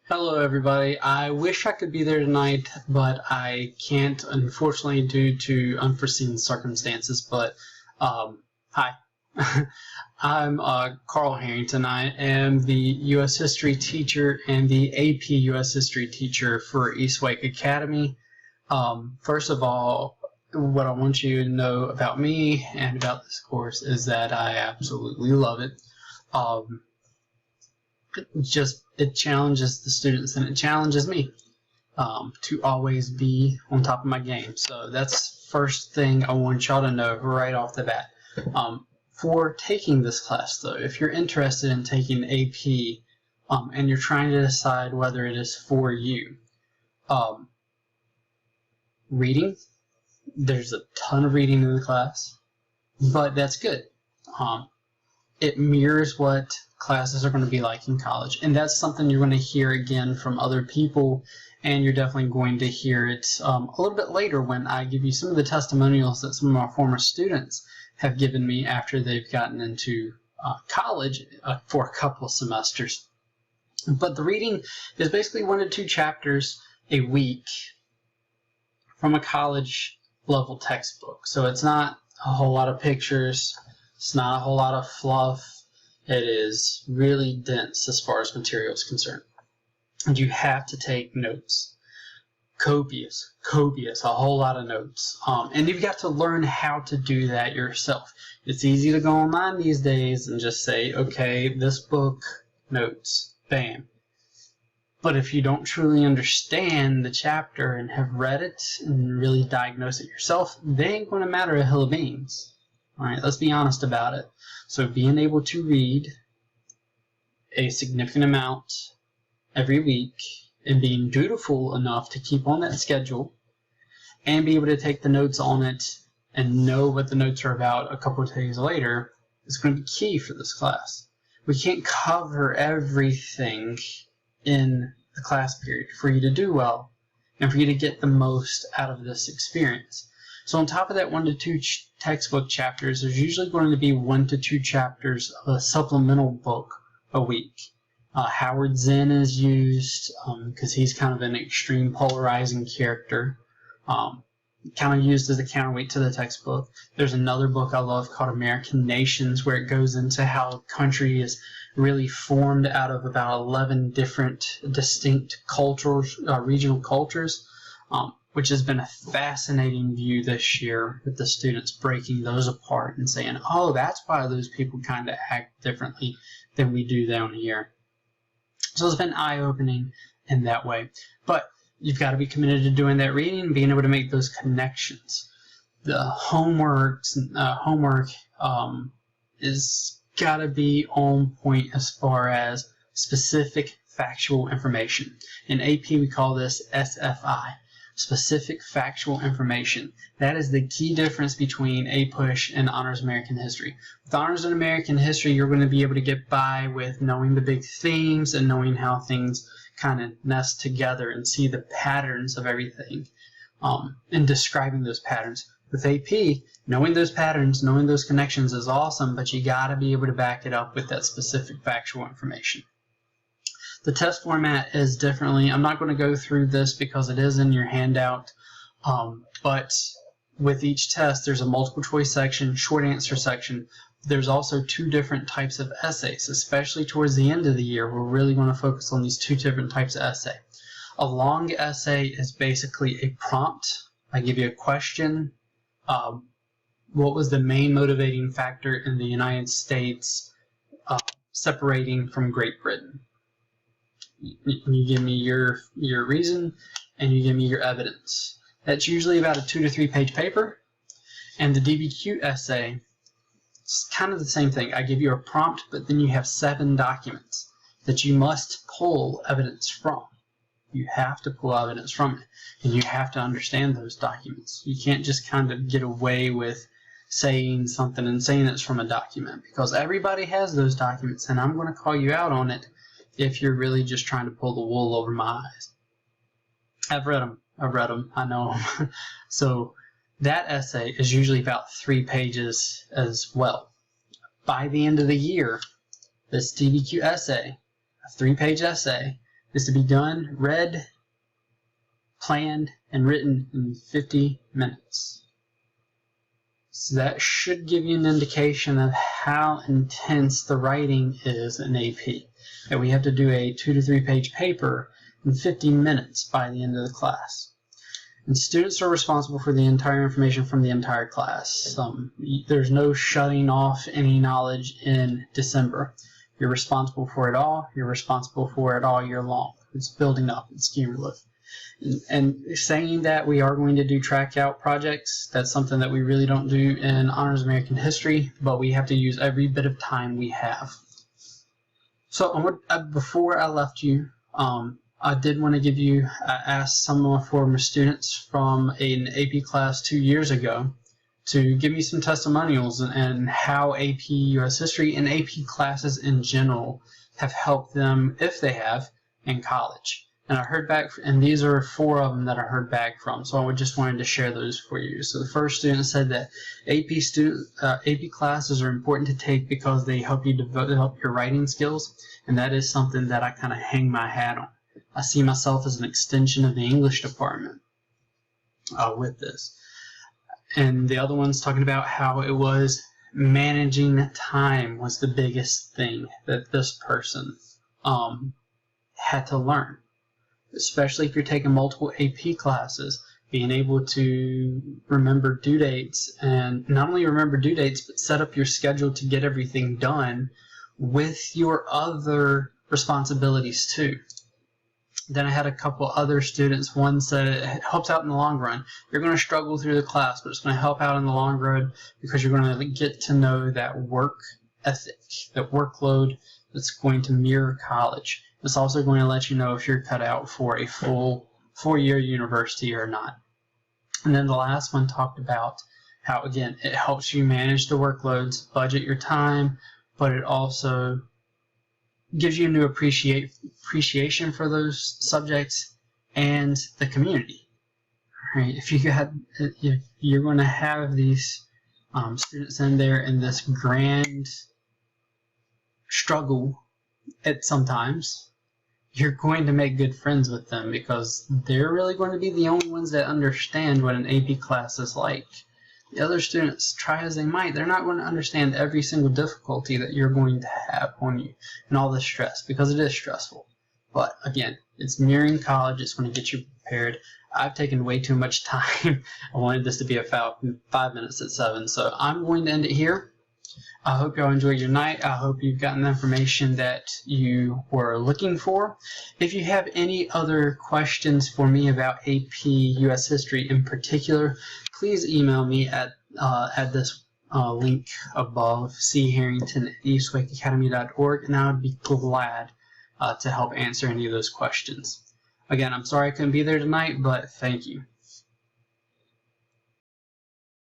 Hello, everybody. I wish I could be there tonight, but I can't, unfortunately, due to unforeseen circumstances. But, hi. I'm Carl Harrington. I am the U.S. History teacher and the AP U.S. History teacher for East Wake Academy. First of all, what I want you to know about me and about this course is that I absolutely love it. It challenges the students and it challenges me to always be on top of my game. So that's first thing I want y'all to know right off the bat. For taking this class, though, if you're interested in taking AP and you're trying to decide whether it is for you, reading, there's a ton of reading in the class, but that's good. It mirrors what classes are going to be like in college, and that's something you're going to hear again from other people, and you're definitely going to hear it a little bit later when I give you some of the testimonials that some of my former students have given me after they've gotten into college for a couple of semesters. But the reading is basically 1 to 2 chapters a week from a college level textbook. So it's not a whole lot of pictures, it's not a whole lot of fluff. It is really dense as far as material is concerned. And you have to take notes. Copious, a whole lot of notes. And you've got to learn how to do that yourself. It's easy to go online these days and just say, okay, this book, notes, bam. But if you don't truly understand the chapter and have read it and really diagnose it yourself, they ain't going to matter a hill of beans. All right, let's be honest about it. So being able to read a significant amount every week and being dutiful enough to keep on that schedule and be able to take the notes on it and know what the notes are about a couple of days later is going to be key for this class. We can't cover everything in the class period for you to do well and for you to get the most out of this experience. So on top of that 1 to 2 textbook chapters, there's usually going to be 1 to 2 chapters of a supplemental book a week. Howard Zinn is used because he's kind of an extreme polarizing character, kind of used as a counterweight to the textbook. There's another book I love called American Nations, where it goes into how a country is really formed out of about 11 different distinct cultures, regional cultures. Which has been a fascinating view this year with the students breaking those apart and saying, oh, that's why those people kind of act differently than we do down here. So it's been eye-opening in that way. But you've got to be committed to doing that reading and being able to make those connections. The homework is got to be on point as far as specific factual information. In AP, we call this SFI. Specific factual information. That is the key difference between APUSH and Honors American History. With Honors in American History, you're going to be able to get by with knowing the big themes and knowing how things kind of nest together and see the patterns of everything and describing those patterns. With AP, knowing those patterns, knowing those connections is awesome, but you got to be able to back it up with that specific factual information. The test format is differently. I'm not going to go through this because it is in your handout, but with each test, there's a multiple choice section, short answer section. There's also 2 different types of essays, especially towards the end of the year. We're really going to focus on these 2 different types of essay. A long essay is basically a prompt. I give you a question. What was the main motivating factor in the United States separating from Great Britain? You give me your reason, and you give me your evidence. That's usually about a 2 to 3 page paper. And the DBQ essay, it's kind of the same thing. I give you a prompt, but then you have 7 documents that you must pull evidence from. You have to pull evidence from it, and you have to understand those documents. You can't just kind of get away with saying something and saying it's from a document, because everybody has those documents, and I'm going to call you out on it if you're really just trying to pull the wool over my eyes. I've read them, I know them. So that essay is usually about 3 pages as well. By the end of the year, this DBQ essay, a 3-page essay, is to be done, read, planned, and written in 50 minutes. So that should give you an indication of how intense the writing is in AP. And we have to do a 2 to 3 page paper in 50 minutes by the end of the class. And students are responsible for the entire information from the entire class. There's no shutting off any knowledge in December. You're responsible for it all. You're responsible for it all year long. It's building up. It's cumulative. And saying that we are going to do track out projects, that's something that we really don't do in Honors American History, but we have to use every bit of time we have. So before I left you, I did want to give you, I asked some of my former students from an AP class 2 years ago to give me some testimonials and how AP US History and AP classes in general have helped them, if they have, in college. And I heard back, and these are 4 of them that I heard back from, so I just wanted to share those for you. So the first student said that AP classes are important to take because they help you develop your writing skills, and that is something that I kind of hang my hat on. I see myself as an extension of the English department with this. And the other one's talking about how it was managing time was the biggest thing that this person had to learn. Especially if you're taking multiple AP classes, being able to remember due dates, and not only remember due dates, but set up your schedule to get everything done with your other responsibilities too. Then I had a couple other students. One said it helps out in the long run. You're going to struggle through the class, but it's going to help out in the long run because you're going to get to know that work ethic, that workload that's going to mirror college. It's also going to let you know if you're cut out for a full 4-year university or not. And then the last one talked about how, again, it helps you manage the workloads, budget your time, but it also gives you a new appreciation for those subjects and the community. Right? If you're going to have these students in there in this grand struggle sometimes, you're going to make good friends with them because they're really going to be the only ones that understand what an AP class is like. The other students, try as they might, they're not going to understand every single difficulty that you're going to have on you and all the stress, because it is stressful. But again, it's mirroring college. It's going to get you prepared. I've taken way too much time. I wanted this to be about 5 minutes at 7, so I'm going to end it here. I hope y'all enjoyed your night. I hope you've gotten the information that you were looking for. If you have any other questions for me about AP US History in particular, please email me at this link above, charrington@eastwakeacademy.org, and I would be glad to help answer any of those questions. Again, I'm sorry I couldn't be there tonight, but thank you.